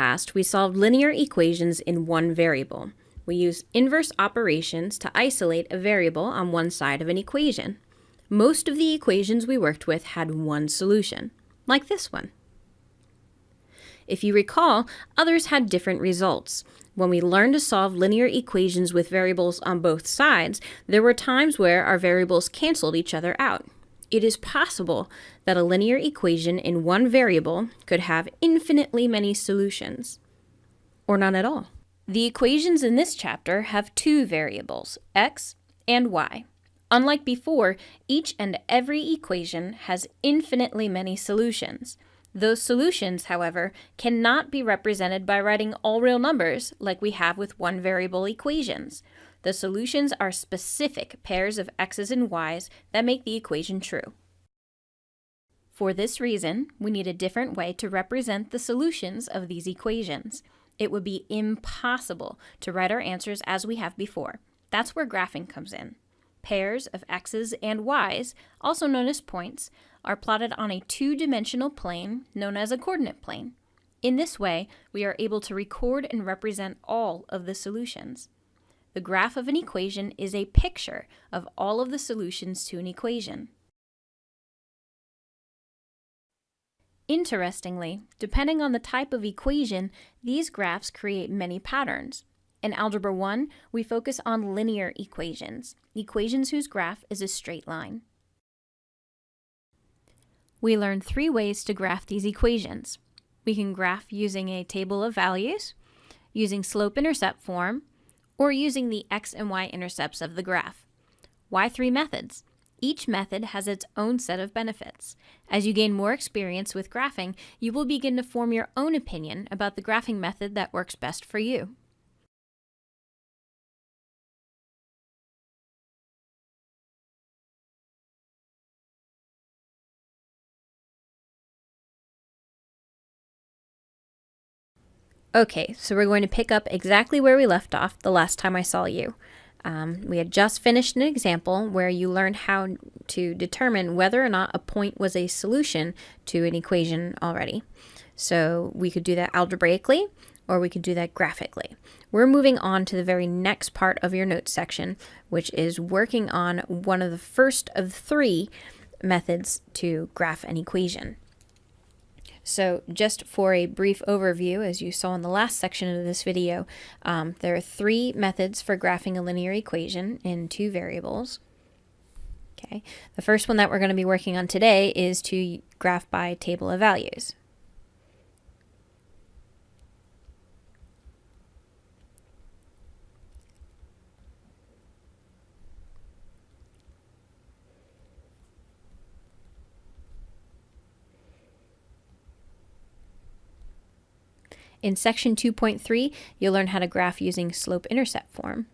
past, we solved linear equations in one variable. We used inverse operations to isolate a variable on one side of an equation. Most of the equations we worked with had one solution, like this one. If you recall, others had different results. When we learned to solve linear equations with variables on both sides, there were times where our variables canceled each other out. It is possible that a linear equation in one variable could have infinitely many solutions, or none at all. The equations in this chapter have two variables, x and y. Unlike before, each and every equation has infinitely many solutions. Those solutions, however, cannot be represented by writing all real numbers like we have with one variable equations. The solutions are specific pairs of x's and y's that make the equation true. For this reason, we need a different way to represent the solutions of these equations. It would be impossible to write our answers as we have before. That's where graphing comes in. Pairs of x's and y's, also known as points, are plotted on a two-dimensional plane known as a coordinate plane. In this way, we are able to record and represent all of the solutions. The graph of an equation is a picture of all of the solutions to an equation. Interestingly, depending on the type of equation, these graphs create many patterns. In Algebra 1, we focus on linear equations whose graph is a straight line. We learn three ways to graph these equations. We can graph using a table of values, using slope-intercept form, or using the x and y intercepts of the graph. Why three methods? Each method has its own set of benefits. As you gain more experience with graphing, you will begin to form your own opinion about the graphing method that works best for you. Okay, so we're going to pick up exactly where we left off the last time I saw you. We had just finished an example where you learned how to determine whether or not a point was a solution to an equation already. So we could do that algebraically, or we could do that graphically. We're moving on to the very next part of your notes section, which is working on one of the first of three methods to graph an equation. So just for a brief overview, as you saw in the last section of this video, there are three methods for graphing a linear equation in two variables. Okay. The first one that we're going to be working on today is to graph by table of values. In section 2.3, you'll learn how to graph using slope-intercept form.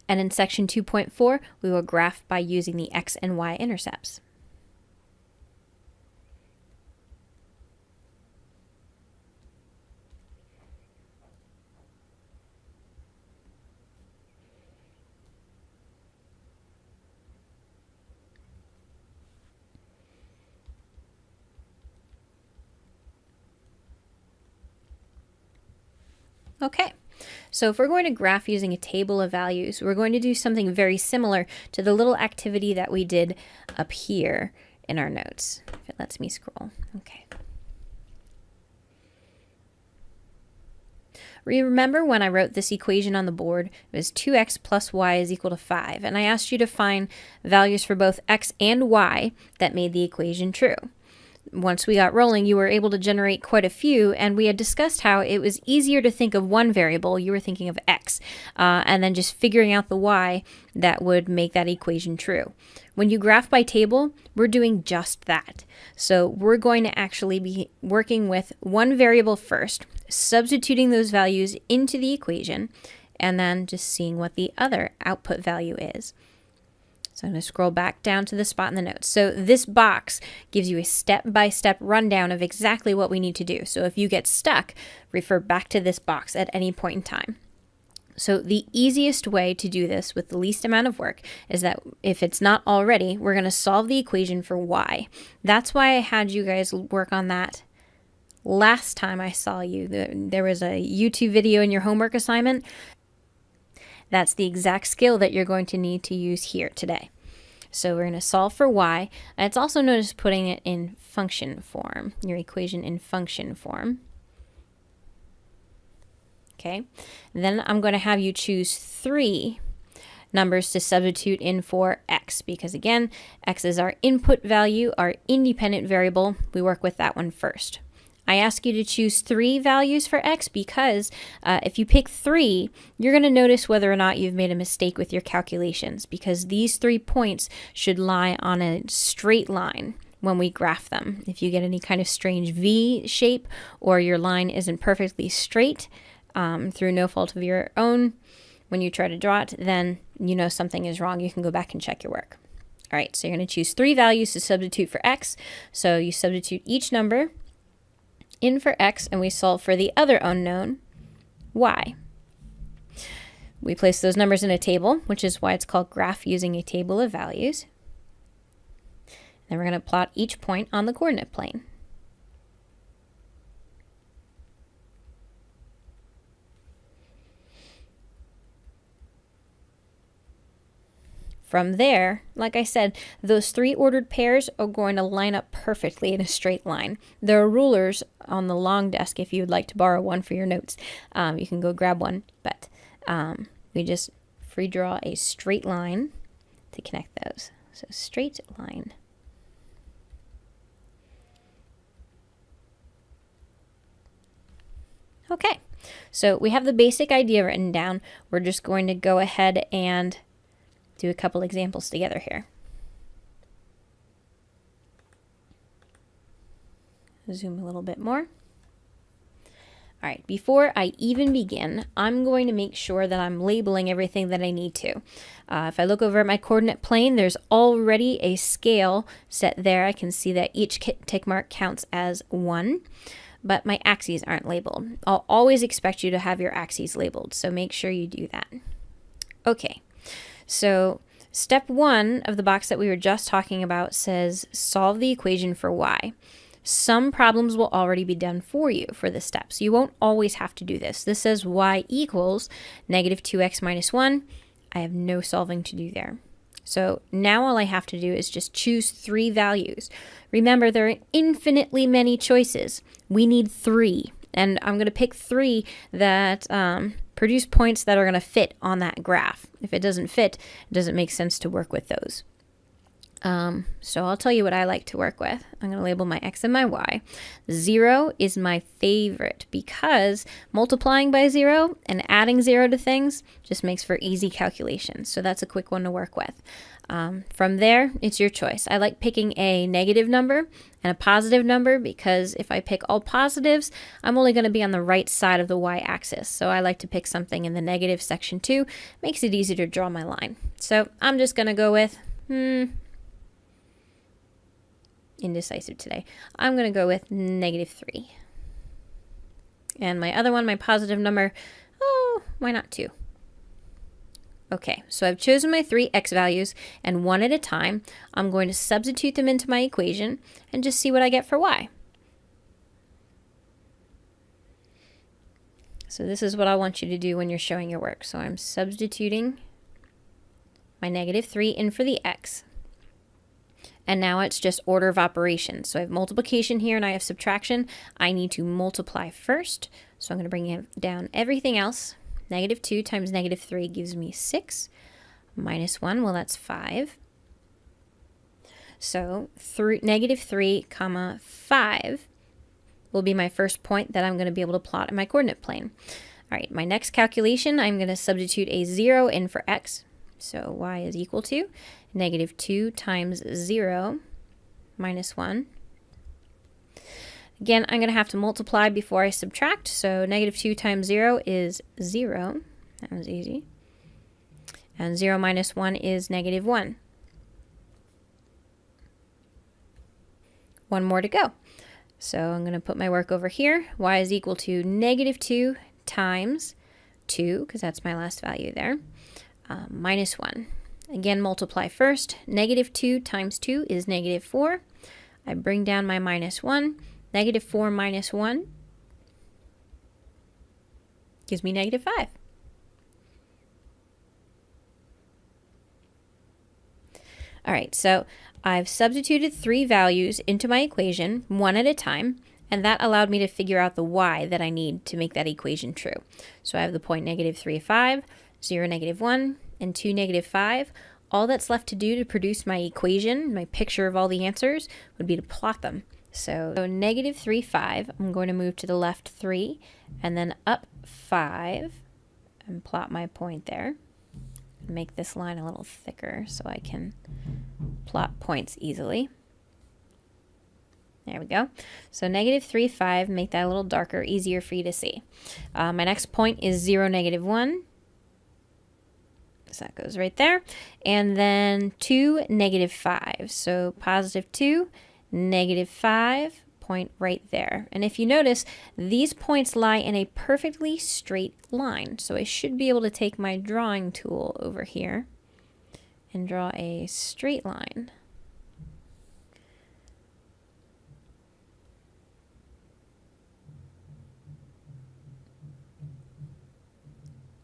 And in section 2.4, we will graph by using the x and y intercepts. Okay, so if we're going to graph using a table of values, we're going to do something very similar to the little activity that we did up here in our notes. If it lets me scroll. Okay. Remember when I wrote this equation on the board? It was 2x plus y is equal to 5, and I asked you to find values for both x and y that made the equation true. Once we got rolling, you were able to generate quite a few, and we had discussed how it was easier to think of one variable, you were thinking of x, and then just figuring out the y that would make that equation true. When you graph by table, we're doing just that. So we're going to actually be working with one variable first, substituting those values into the equation, and then just seeing what the other output value is. So I'm going to scroll back down to the spot in the notes. So this box gives you a step-by-step rundown of exactly what we need to do. So if you get stuck, refer back to this box at any point in time. So the easiest way to do this with the least amount of work is that if it's not already, we're going to solve the equation for y. That's why I had you guys work on that last time I saw you. There was a YouTube video in your homework assignment. That's the exact skill that you're going to need to use here today. So we're going to solve for y. It's also known as putting it in function form, your equation in function form. Okay, then I'm going to have you choose 3 numbers to substitute in for x, because again, x is our input value, our independent variable. We work with that one first. I ask you to choose 3 values for x because if you pick 3, you're going to notice whether or not you've made a mistake with your calculations, because these 3 points should lie on a straight line when we graph them. If you get any kind of strange V shape or your line isn't perfectly straight through no fault of your own when you try to draw it, then you know something is wrong. You can go back and check your work. All right, so you're going to choose 3 values to substitute for x. So you substitute each number in for x, and we solve for the other unknown, y. We place those numbers in a table, which is why it's called graph using a table of values. Then we're going to plot each point on the coordinate plane. From there, like I said, those 3 ordered pairs are going to line up perfectly in a straight line. There are rulers on the long desk if you would like to borrow one for your notes. You can go grab one, but we just free draw a straight line to connect those. So straight line. Okay, so we have the basic idea written down. We're just going to go ahead and do a couple examples together here. Zoom a little bit more. All right, before I even begin, I'm going to make sure that I'm labeling everything that I need to. If I look over at my coordinate plane, there's already a scale set there. I can see that each tick mark counts as 1, but my axes aren't labeled. I'll always expect you to have your axes labeled, so make sure you do that. Okay. So step 1 of the box that we were just talking about says solve the equation for y. Some problems will already be done for you for this step, so you won't always have to do this. This says y equals negative 2x minus 1. I have no solving to do there. So now all I have to do is just choose 3 values. Remember, there are infinitely many choices. We need 3, and I'm going to pick 3 that produce points that are going to fit on that graph. If it doesn't fit, it doesn't make sense to work with those. So I'll tell you what I like to work with. I'm going to label my x and my y. 0 is my favorite because multiplying by 0 and adding 0 to things just makes for easy calculations. So that's a quick one to work with. From there, it's your choice. I like picking a negative number and a positive number because if I pick all positives, I'm only going to be on the right side of the y-axis. So I like to pick something in the negative section too. Makes it easy to draw my line. So I'm just going to go with, indecisive today. I'm going to go with negative 3. And my other one, my positive number, oh, why not 2? Okay, so I've chosen my 3 x values, and one at a time, I'm going to substitute them into my equation and just see what I get for y. So this is what I want you to do when you're showing your work. So I'm substituting my negative 3 in for the x. And now it's just order of operations. So I have multiplication here and I have subtraction. I need to multiply first. So I'm going to bring down everything else. Negative 2 times negative 3 gives me 6. Minus 1, well, that's 5. So negative 3 comma 5 will be my first point that I'm going to be able to plot in my coordinate plane. All right, my next calculation, I'm going to substitute a 0 in for x. So y is equal to negative 2 times 0 minus 1. Again, I'm going to have to multiply before I subtract. So negative 2 times 0 is 0. That was easy. And 0 minus 1 is negative 1. one more to go. So I'm going to put my work over here. Y is equal to -2 times 2, because that's my last value there, minus 1. Again, multiply first. -2 times 2 is -4. I bring down my minus 1. -4 minus 1 gives me -5. All right, so I've substituted 3 values into my equation, one at a time, and that allowed me to figure out the y that I need to make that equation true. So I have the point -3, 5, 0, -1, and 2, -5. All that's left to do to produce my equation, my picture of all the answers, would be to plot them. So -3, 5, I'm going to move to the left 3, and then up 5, and plot my point there. Make this line a little thicker so I can plot points easily. There we go. So -3, 5, make that a little darker, easier for you to see. My next point is 0, -1. So that goes right there. And then 2, -5. So +2, -5, point right there. And if you notice, these points lie in a perfectly straight line. So I should be able to take my drawing tool over here and draw a straight line.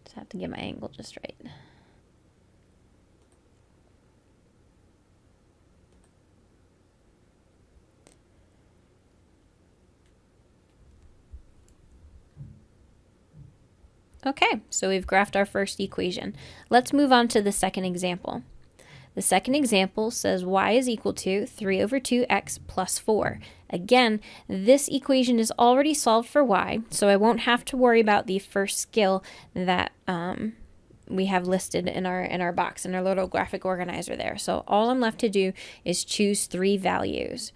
Just have to get my angle just right. Okay, so we've graphed our first equation. Let's move on to the second example. The second example says y is equal to 3/2x plus 4. Again, this equation is already solved for y, so I won't have to worry about the first skill that we have listed in our box, in our little graphic organizer there. So all I'm left to do is choose 3 values.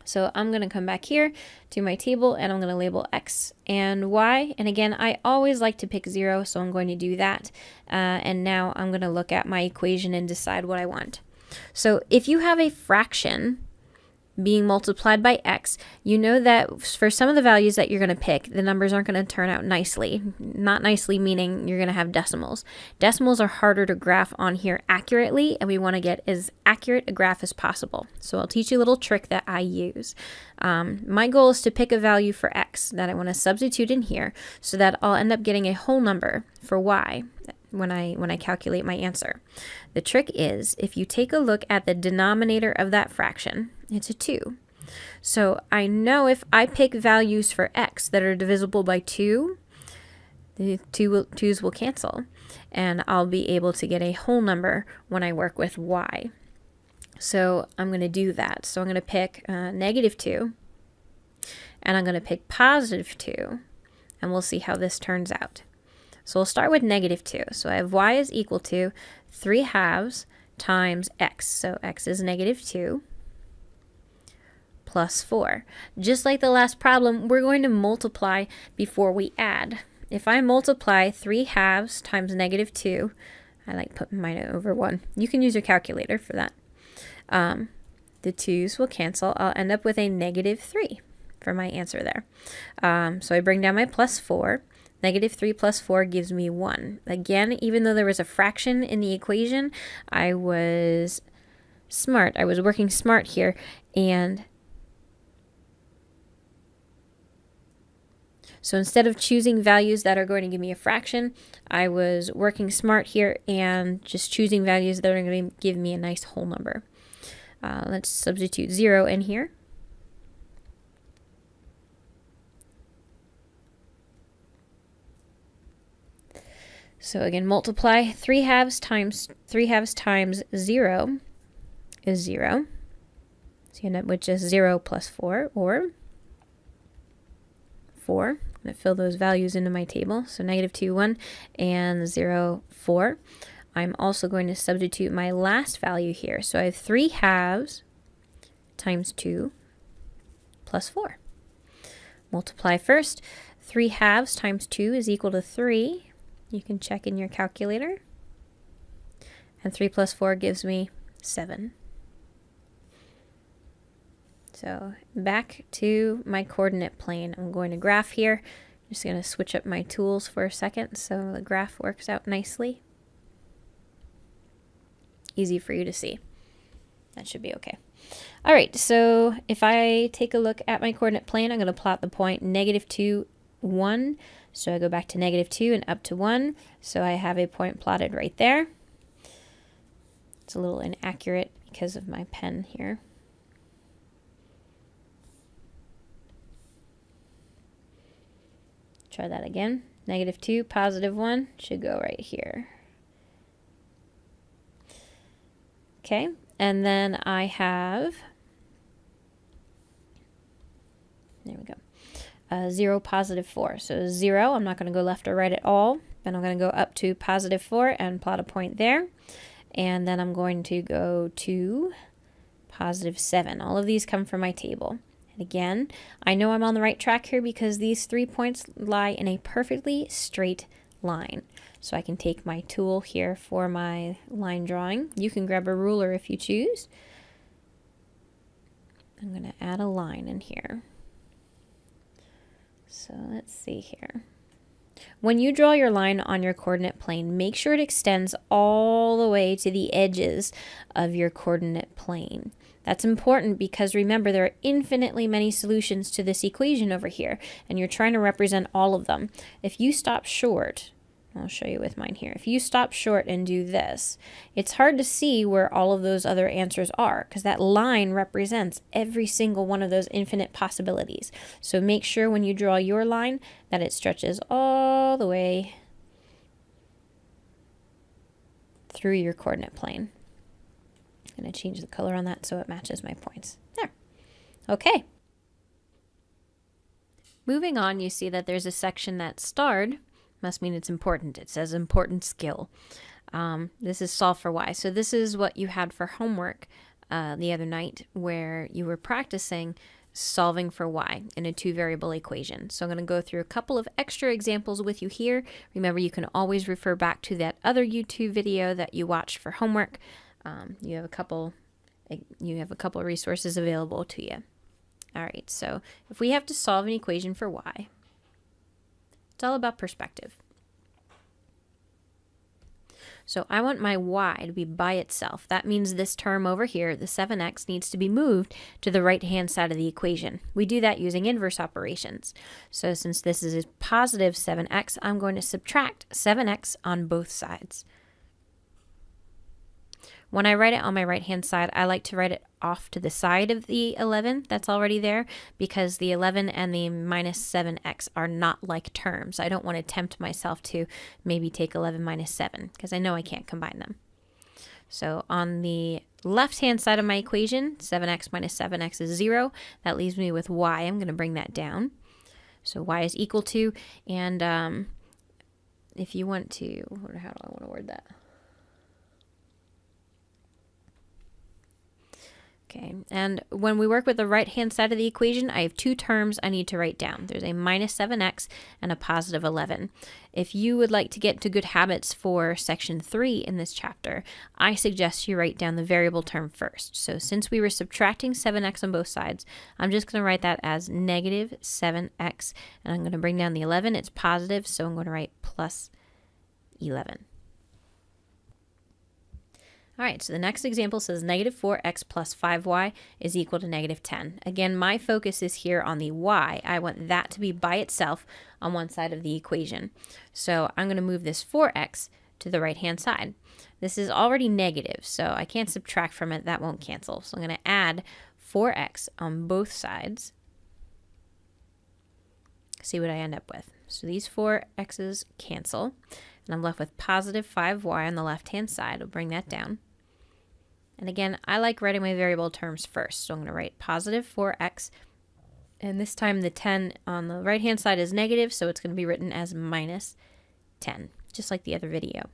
So I'm going to come back here to my table and I'm going to label x and y. And again, I always like to pick 0, so I'm going to do that. And now I'm going to look at my equation and decide what I want. So if you have a fraction being multiplied by x, you know that for some of the values that you're going to pick, the numbers aren't going to turn out nicely. Not nicely meaning you're going to have decimals. Decimals are harder to graph on here accurately, and we want to get as accurate a graph as possible. So I'll teach you a little trick that I use. My goal is to pick a value for x that I want to substitute in here so that I'll end up getting a whole number for y when I calculate my answer. The trick is, if you take a look at the denominator of that fraction, it's a 2. So I know if I pick values for x that are divisible by 2, the 2's will cancel, and I'll be able to get a whole number when I work with y. So I'm going to do that. So I'm going to pick -2, and I'm going to pick +2, and we'll see how this turns out. So we'll start with -2. So I have y is equal to 3/2 times x. So x is -2 plus 4. Just like the last problem, we're going to multiply before we add. If I multiply 3/2 times -2, I like putting mine over 1. You can use your calculator for that. The 2's will cancel. I'll end up with a -3 for my answer there. So I bring down my plus 4. -3 plus 4 gives me 1. Again, even though there was a fraction in the equation, I was smart. I was working smart here, and so instead of choosing values that are going to give me a fraction, I was working smart here and just choosing values that are going to give me a nice whole number. Let's substitute 0 in here. So again, multiply 3/2 times 0 is 0. So you end up with just 0 plus 4, or 4. I'm going to fill those values into my table. So -2, 1, and 0, 4. I'm also going to substitute my last value here. So I have 3/2 times 2 plus 4. Multiply first. 3/2 times 2 is equal to 3. You can check in your calculator. And 3 plus 4 gives me 7. So back to my coordinate plane. I'm going to graph here. I'm just going to switch up my tools for a second so the graph works out nicely. Easy for you to see. That should be okay. All right, so if I take a look at my coordinate plane, I'm going to plot the point -2, 1. So I go back to -2 and up to 1. So I have a point plotted right there. It's a little inaccurate because of my pen here. Try that again. -2, +1 should go right here. Okay, and then I have, there we go, 0, +4. So 0, I'm not going to go left or right at all. Then I'm going to go up to +4 and plot a point there. And then I'm going to go to +7. All of these come from my table. And again, I know I'm on the right track here because these 3 points lie in a perfectly straight line. So I can take my tool here for my line drawing. You can grab a ruler if you choose. I'm going to add a line in here. So let's see here. When you draw your line on your coordinate plane, make sure it extends all the way to the edges of your coordinate plane. That's important because remember, there are infinitely many solutions to this equation over here, and you're trying to represent all of them. If you stop short, I'll show you with mine here. If you stop short and do this, it's hard to see where all of those other answers are because that line represents every single one of those infinite possibilities. So make sure when you draw your line that it stretches all the way through your coordinate plane. I'm going to change the color on that so it matches my points. There. Okay. Moving on, you see that there's a section that's starred. Must mean it's important. It says important skill. This is solve for y. So this is what you had for homework the other night where you were practicing solving for y in a 2-variable equation. So I'm going to go through a couple of extra examples with you here. Remember, you can always refer back to that other YouTube video that you watched for homework. You have a couple resources available to you. All right, so if we have to solve an equation for y, it's all about perspective. So I want my y to be by itself. That means this term over here, the 7x, needs to be moved to the right-hand side of the equation. We do that using inverse operations. So since this is a positive 7x, I'm going to subtract 7x on both sides. When I write it on my right-hand side, I like to write it off to the side of the 11 that's already there because the 11 and the minus 7x are not like terms. I don't want to tempt myself to maybe take 11 minus 7 because I know I can't combine them. So on the left-hand side of my equation, 7x minus 7x is 0. That leaves me with y. I'm going to bring that down. So y is equal to, and if you want to, how do I want to word that? Okay, and when we work with the right-hand side of the equation, I have 2 terms I need to write down. There's a minus 7x and a positive 11. If you would like to get to good habits for section 3 in this chapter, I suggest you write down the variable term first. So since we were subtracting 7x on both sides, I'm just going to write that as negative 7x, and I'm going to bring down the 11. It's positive, so I'm going to write plus 11. All right, so the next example says negative 4x plus 5y is equal to negative 10. Again, my focus is here on the y. I want that to be by itself on one side of the equation. So I'm going to move this 4x to the right-hand side. This is already negative, so I can't subtract from it. That won't cancel. So I'm going to add 4x on both sides. See what I end up with. So these 4x's cancel, and I'm left with positive 5y on the left-hand side. I'll bring that down. And again, I like writing my variable terms first. So I'm going to write positive 4x. And this time the 10 on the right-hand side is negative, so it's going to be written as minus 10, just like the other video.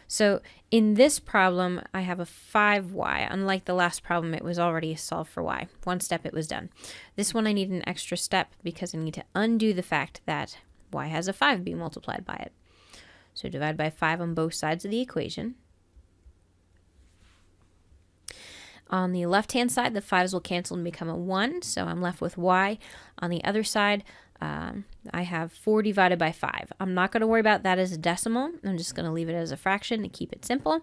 So in this problem, I have a 5y. Unlike the last problem, it was already solved for y. One step, it was done. This one, I need an extra step because I need to undo the fact that y has a 5 being multiplied by it. So divide by 5 on both sides of the equation. On the left-hand side, the 5's will cancel and become a 1, so I'm left with y. On the other side, I have 4 divided by 5. I'm not going to worry about that as a decimal. I'm just going to leave it as a fraction to keep it simple.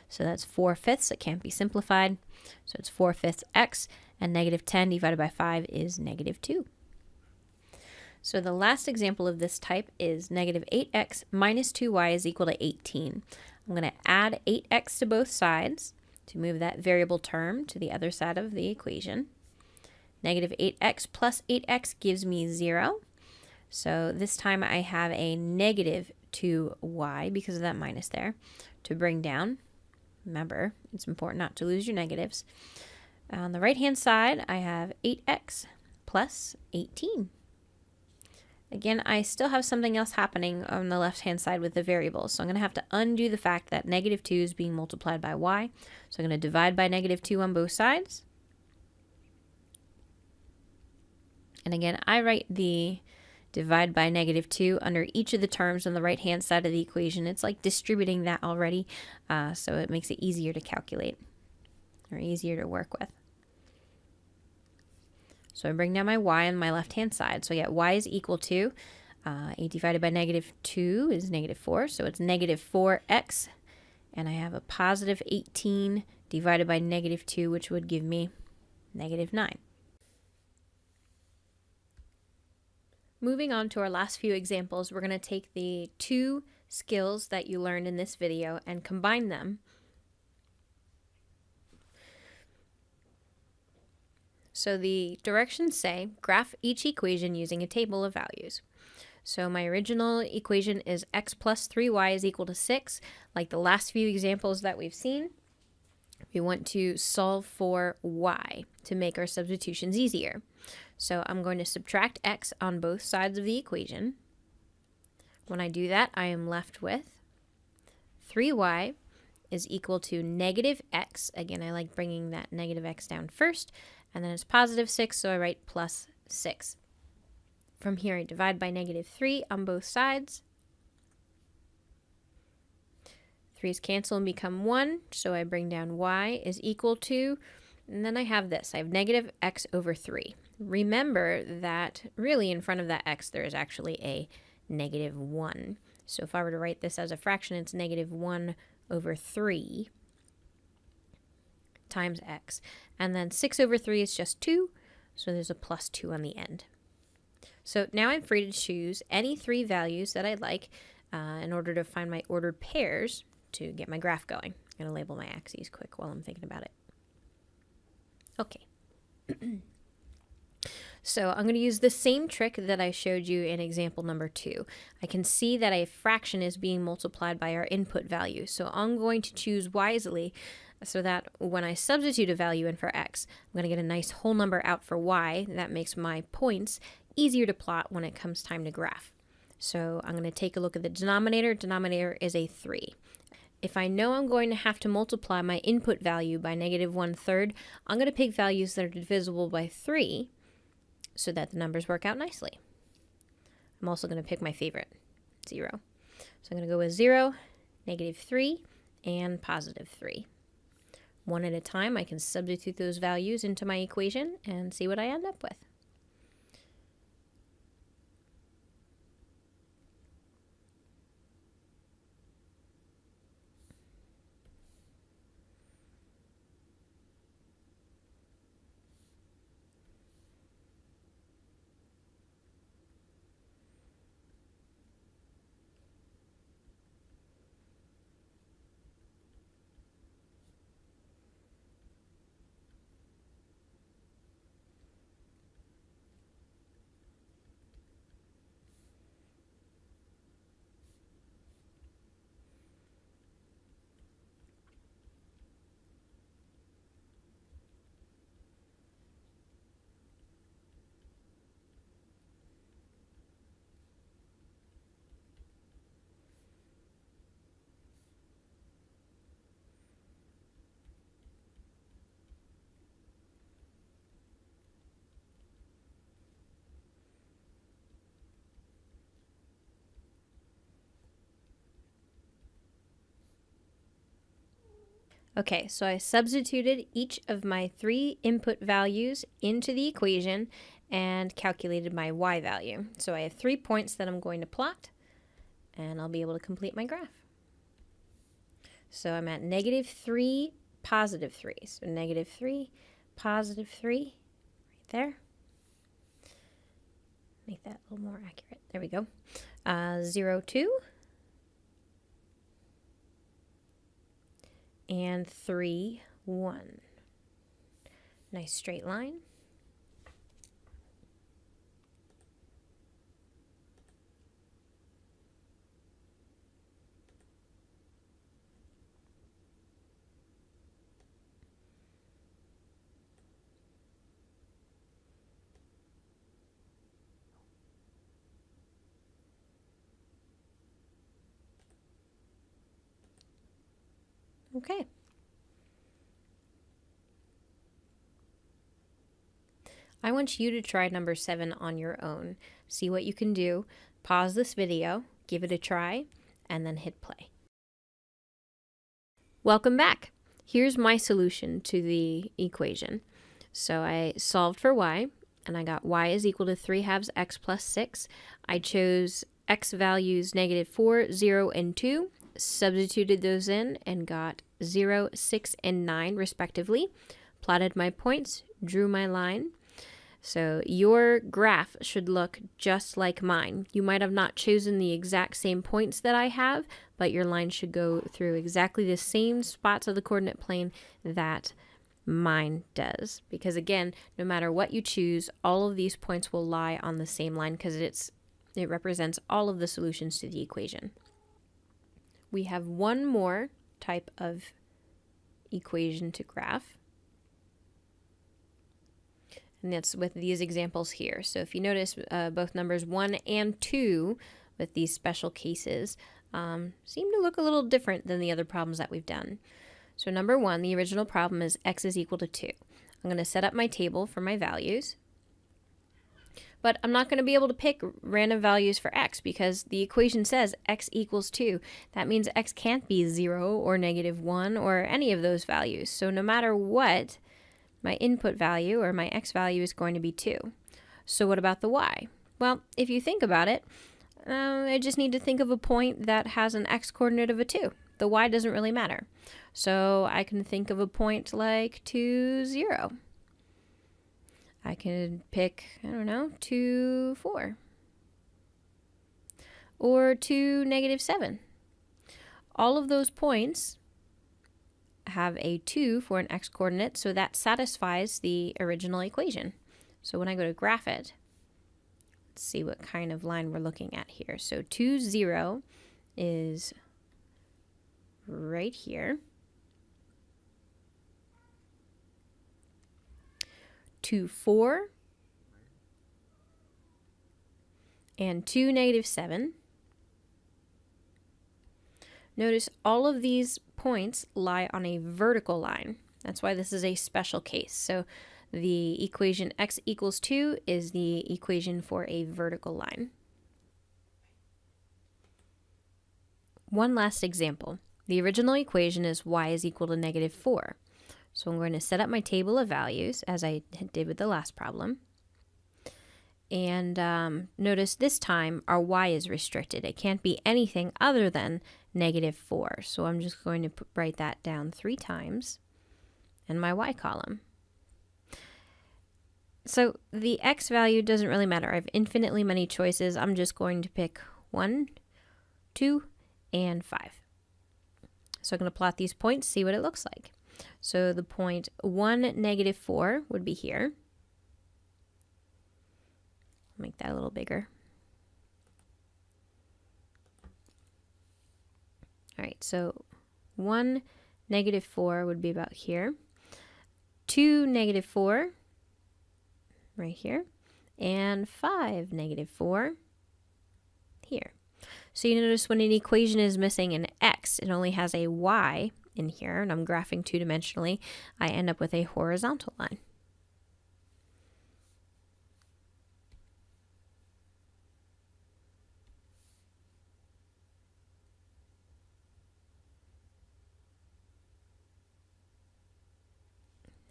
So that's 4/5. It can't be simplified. So it's 4/5 x, and negative 10 divided by 5 is negative 2. So the last example of this type is negative 8x minus 2y is equal to 18. I'm going to add 8x to both sides to move that variable term to the other side of the equation. Negative 8x plus 8x gives me 0. So this time I have a negative 2y because of that minus there to bring down. Remember, it's important not to lose your negatives. On the right-hand side, I have 8x plus 18. Again, I still have something else happening on the left-hand side with the variables. So I'm going to have to undo the fact that negative 2 is being multiplied by y. So I'm going to divide by negative 2 on both sides. And again, I write the divide by negative 2 under each of the terms on the right-hand side of the equation. It's like distributing that already, so it makes it easier to calculate or easier to work with. So I bring down my y on my left-hand side. So I get y is equal to 8 divided by negative 2 is negative 4. So it's negative 4x. And I have a positive 18 divided by negative 2, which would give me negative 9. Moving on to our last few examples, we're going to take the 2 skills that you learned in this video and combine them. So the directions say, graph each equation using a table of values. So my original equation is x plus 3y is equal to 6. Like the last few examples that we've seen, we want to solve for y to make our substitutions easier. So I'm going to subtract x on both sides of the equation. When I do that, I am left with 3y is equal to negative x. Again, I like bringing that negative x down first. And then it's positive 6, so I write plus 6. From here, I divide by negative 3 on both sides. 3's cancel and become 1, so I bring down y is equal to, and then I have this. I have negative x over 3. Remember that really in front of that x, there is actually a negative 1. So if I were to write this as a fraction, it's negative 1 over 3 times x. And then 6 over 3 is just 2, so there's a plus 2 on the end. So now I'm free to choose any 3 values that I'd like in order to find my ordered pairs to get my graph going. I'm going to label my axes quick while I'm thinking about it. Okay. So I'm going to use the same trick that I showed you in example number 2. I can see that a fraction is being multiplied by our input value. So I'm going to choose wisely so that when I substitute a value in for x, I'm going to get a nice whole number out for y. That makes my points easier to plot when it comes time to graph. So I'm going to take a look at the denominator. Denominator is a 3. If I know I'm going to have to multiply my input value by negative 1/3, I'm going to pick values that are divisible by 3 so that the numbers work out nicely. I'm also going to pick my favorite, 0. So I'm going to go with 0, negative 3, and positive 3. One at a time, I can substitute those values into my equation and see what I end up with. Okay, so I substituted each of my 3 input values into the equation and calculated my y value. So I have 3 points that I'm going to plot, and I'll be able to complete my graph. So I'm at -3, +3. So -3, +3, right there. Make that a little more accurate. There we go. 0, 2. And 3, 1. Nice straight line. Okay. I want you to try number 7 on your own. See what you can do. Pause this video, give it a try, and then hit play. Welcome back. Here's my solution to the equation. So I solved for y, and I got y is equal to 3/2 x plus 6. I chose x values -4, 0, and 2, substituted those in, and got 0, 6, and 9 respectively. Plotted my points, drew my line. So your graph should look just like mine. You might have not chosen the exact same points that I have, but your line should go through exactly the same spots of the coordinate plane that mine does. Because again, no matter what you choose, all of these points will lie on the same line because it represents all of the solutions to the equation. We have one more type of equation to graph. And that's with these examples here. So if you notice, both numbers 1 and 2 with these special cases seem to look a little different than the other problems that we've done. So number 1, the original problem is x is equal to 2. I'm going to set up my table for my values. But I'm not going to be able to pick random values for x because the equation says x equals 2. That means x can't be 0 or -1 or any of those values. So no matter what, my input value, or my x value, is going to be 2. So what about the y? Well, if you think about it, I just need to think of a point that has an x coordinate of a 2. The y doesn't really matter. So I can think of a point like 2, 0. I can pick, 2, 4. Or 2, -7. All of those points have a 2 for an x coordinate, so that satisfies the original equation. So when I go to graph it, let's see what kind of line we're looking at here. So 2, 0 is right here. 2, 4 and 2, -7. Notice all of these points lie on a vertical line. That's why this is a special case. So the equation x equals 2 is the equation for a vertical line. One last example. The original equation is y is equal to -4. So I'm going to set up my table of values as I did with the last problem. And notice this time our y is restricted. It can't be anything other than -4. So I'm just going to write that down 3 times in my y column. So the x value doesn't really matter. I have infinitely many choices. I'm just going to pick 1, 2, and 5. So I'm going to plot these points, see what it looks like. So the point 1, -4 would be here. Make that a little bigger. All right, so 1, -4 would be about here. 2, -4, right here. And 5, -4, here. So you notice when an equation is missing an x, it only has a y in here, and I'm graphing 2-dimensionally, I end up with a horizontal line.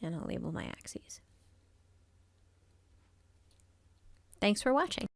And I'll label my axes. Thanks for watching.